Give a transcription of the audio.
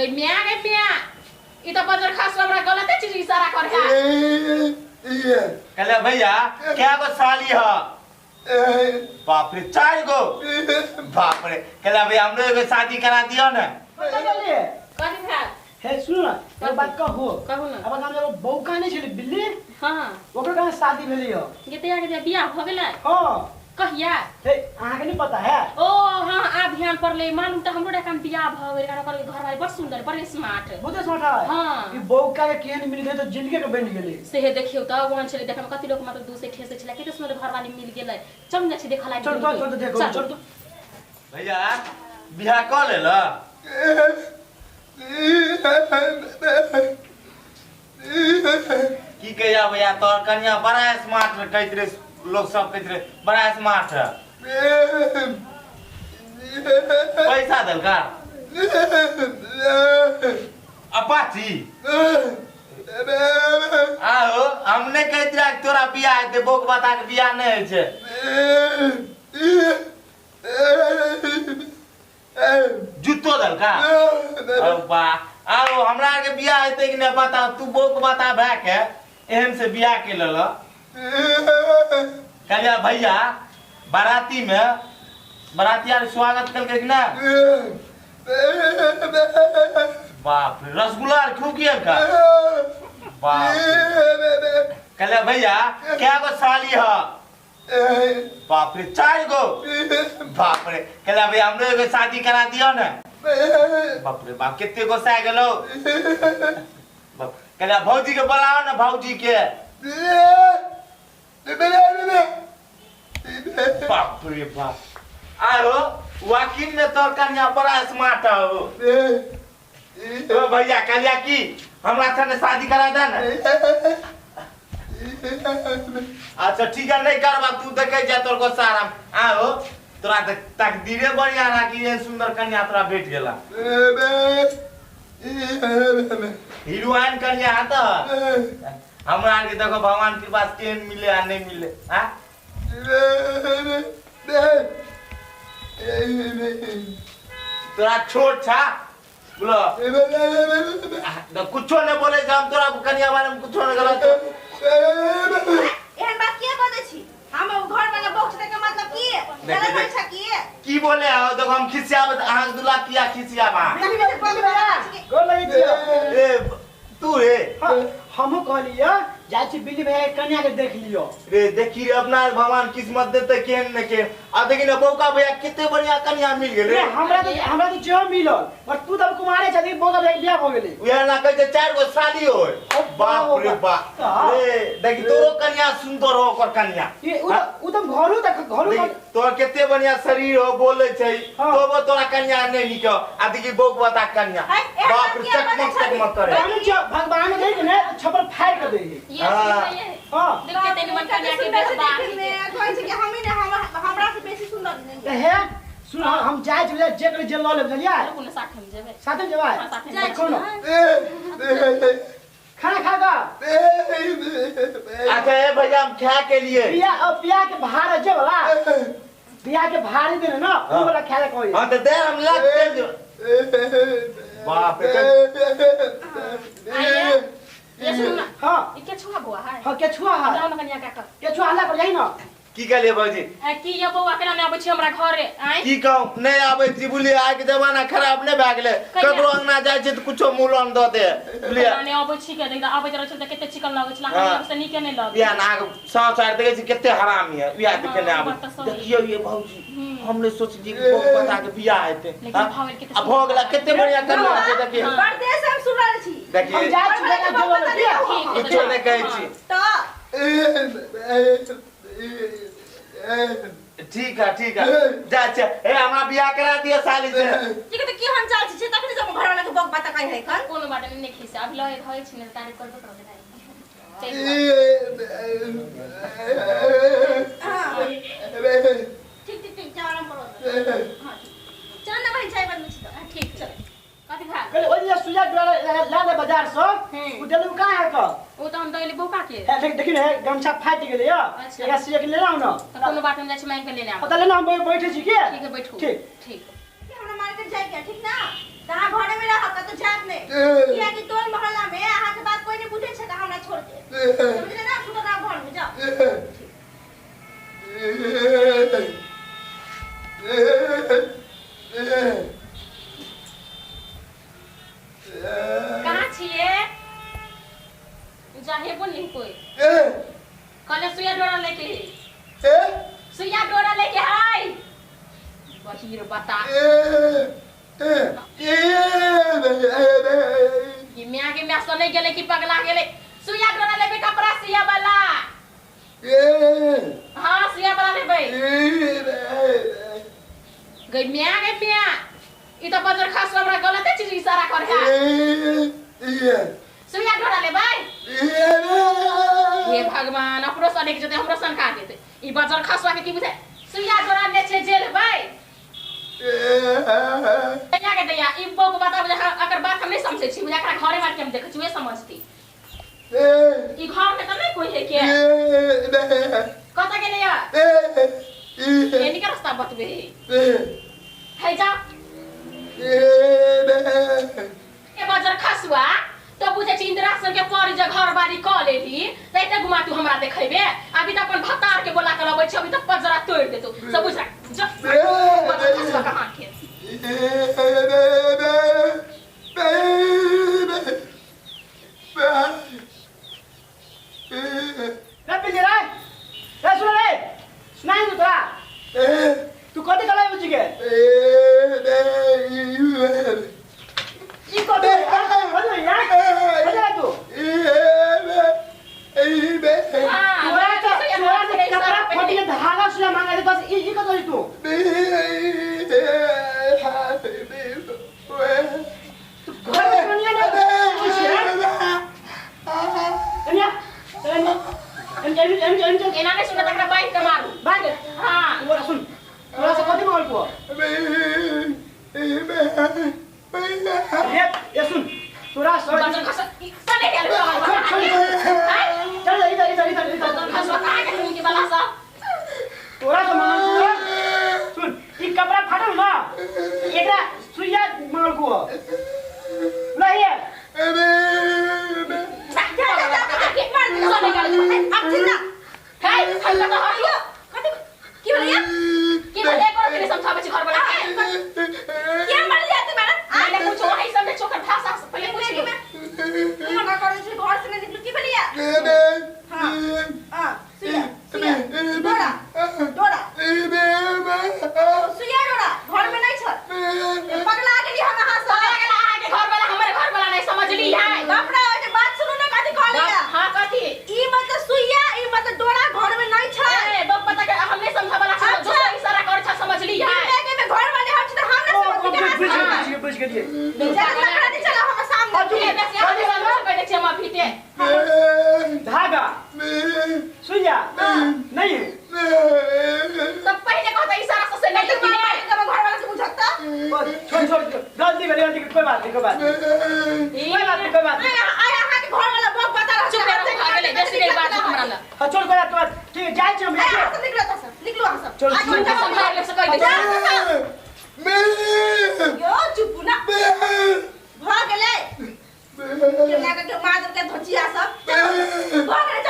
गई मिया ई तो बजर खास हमरा गलत चीज इशारा कर है कहले भैया क्या गो साली ह बाप रे 4 गो बाप रे कहले भैया हम लोग एगो शादी करा दियो ना कथि था हे सुन न एक बात कहू कहू ना अब गाम में बहू कहां छली बिल्ली हां ओकर कहां शादी भेली हो गतिया के बियाह भ गेलै हां कहिया हे आहा के नहीं पता है ओ हां आ ध्यान पर ले मालूम त हमरो काम बियाह भ गेल कर घर वाली बड़ सुंदर बड़ स्मार्ट बहुत स्मार्ट है हां ई बहू का के केहन मिल गई तो जिंदगी के बन गेली से हे देखियो त वहां छले देखम कति लोग मतलब दूर से ठेसे छले केते सुंदर घर वाली मिल गेलै चल न छी देखला चल देखो चल तो भैया बियाह क लेला की कहिया भैया तोर कन्या बड़ा स्मार्ट कहत रे लोग सब कहत रे बड़ा स्मार्ट है पैसा दल का अपाची आओ हमने कहत रे तोरा बियाह दे बोक बता के बियाह नहीं होय छे जूतो दल का अरे बा आओ हमरा के बियाह हेते कि नहीं बता तू बोक बता भै के एहन से बियाह के लेल कहलिया भैया बाराती में बारातिया स्वागत कल के ना बाप रे रसगुल्ला क्यों किया का बाप कहलिया भैया क्या गो साली ह बाप रे 4 गो बाप रे कहलिया भैया हम लोग एगो शादी करा दियो ना बाप रे बाप कितने गो सा गेलो कहलिया भौजी के बुलाओ ना भौजी के बाप रे बाप आरो वाकिम में तो कन्या बड़ा स्मार्ट हो तो भैया कहलिया की हमरा साथे शादी करा दे ना अच्छा ठीक है नहीं करबा तू देखे जा तोर को सारा आओ तोरा तकदीरे बढ़िया ना कि ये सुंदर कन्या तोरा भेट गेला हीरोइन कन्या हां त हमरा के देखो भगवान के पास केन मिले आ नहीं मिले हां तोरा छोट छा बोलो कुछो नहीं बोले हम तोरा कन्या बारे में कुछो नहीं गलत एहन बात किए बोले छी हम घर वाला बॉक्स देके मतलब की गलत होय छ की बोले हो देखो हम खिसियाबत अहां दुला किया खिसियाबा गोल लगी छी ए तू रे हमहु कहलिया जाय छी बिल्ली भैया कन्या के देख लियो रे देखी रे अपना भगवान किस्मत देते केन न के आ देखी ना बौका भैया कितने बढ़िया कन्या मिल गेले हमरा तो जो मिलल पर तू तब कुमारे छथि बौका भैया बियाह हो गेले उहे ना कहै 4 गो शादी होय बाप रे बाप रे देखी तोरो कन्या सुंदर हो ओकर कन्या ये उ तो घरो तोर कितने बढ़िया शरीर हो बोले छै तो तोरा कन्या नहीं निको आ देखी बौक बता कन्या बाप रे चकमक करे भगवान दे ने छपर फाड़ कर दे हां देख के तेने मन कन्या के बेचबा में कहै छै कि हम ही ने हमरा से बेसी सुंदर नहीं है सुन हम जाय जे जे ल ले बुझलिया कोन साथ में जेबे जाय कोनो खाना खागा अच्छा ए भैया हम खा के लिए बियाह के भाड़ा जे वाला बियाह के भाड़े देना ना वो वाला खाए कोई हां तो दे हम लग दे बाप रे ये सुन ना हां ये के छुआ बुआ है हां के छुआ है हमरा कन्या का के छुआ हल्ला कर जाई ना की कहले भौजी की ये बौआ केना नै आबै छी हमरा घरे आइ की कहू नहीं आबै छी बुलिए आइ के जमाना खराब नहीं भए गेले ककरो अंगना जाय छै त कुछो मूलन द दे बुलिए नै आबै छी के देखा आबै जरा चलते केते चिकन लागै छला हमरा से नीके नै लगे बिया ना साँच आर देखे छी केते हरामी है बिया देखे नै आबै देखियो ये भौजी हमने सोच जी को पता के बिया हेते आ भ गेला केते बढ़िया करना छै देखिए परदेश हम सुनल छी देखिए हम जाय छी जगह जो वाला कुछो नहीं कहै छी तो ठीक है जा ए हमरा बियाह करा दिया साली से ठीक है तो की हम चाल छी तखनी सब घर वाला के बक बात कहै है कर कोनो बात नहीं खिसे अब लय होय छी ने तारीफ करबो कर दे ठीक जा आराम करो हां चल ना भाई चाय बननी छी ठीक चल कथि खा कहले ओलिया सुजा ला ले बाजार से उ देलु कहां है का ओ तो हम दैले बौका के देखि ने गमछा फाट गेले या एका सिया के ले लाउ न कोनो बात नहीं जाय मैं के ले ले पता ले ना हम बैठे छी के ठीक है बैठो ठीक ठीक हमरा मार्केट जाय के ठीक ना तहां घरे में रह त जाय कि मियाँ के मियाँ सो नहीं गेले कि पगला गेले सुइया डोरा लेबे कपड़ा सिया वाला हाँ सिया वाला लेबे गई मियाँ के मियाँ ई तो बजर खास हमरा गलत चीज इशारा कर है सुइया डोरा लेबे हे भगवान ऑपरेशन एक जते ऑपरेशन का देते ई बजर खासवा के की बुझे सुइया डोरा ले छे जेल भाई क्या के दैया ई बो को बता बुझे अगर बात हम नहीं समझे छी बुझा एकरा घरे मार के हम देख छुए समझती ई घर में तो नहीं कोई है के कता के लिया ये निका रास्ता बतबे है जा ए बजर खासवा तो बुझे छी इंद्रासन के पर जे घर बाड़ी क लेली तैते घुमा तू हमरा देखैबे अभी त अपन भतार के बोला के लबै छी अभी त पजरा तोड़ दे तू सब बुझ बजर खासवा कहां के रे पिले रे सुन रे सुनाई दो तोरा तू कते कलाई बुझी के ई कते बोल यार बजा तू तोरा से कपड़ा फटी के धागा सुना मांगा दे बस ई कते तू घर में दुनिया में एना ने सुन तकरा बाइक के मारू बाइक हां तोरा सुन तोरा से कते मांगल को ये सुन तोरा बजर खासवा सने के चल इधर खासवा कहां के तुम के वाला सा तोरा से मांगल सुन ई कपड़ा फाटल ना एकरा सुइया मांगल को नहीं है धागा सुइया नहीं तब पहले कहता इशारा से नहीं तो घर वाला से बुझाता छोड़ गलती कोई बात नहीं कोई बात नहीं आया के घर वाला बहुत बता रहा चुप रह गेले जैसे नहीं बात हमरा ला हां छोड़ कर तो ठीक है जाय छ हम निकलो हम सब चल समझा ले सकै दे यो चुप ना भ गेले केना के मादर के धोचिया सब भ गेले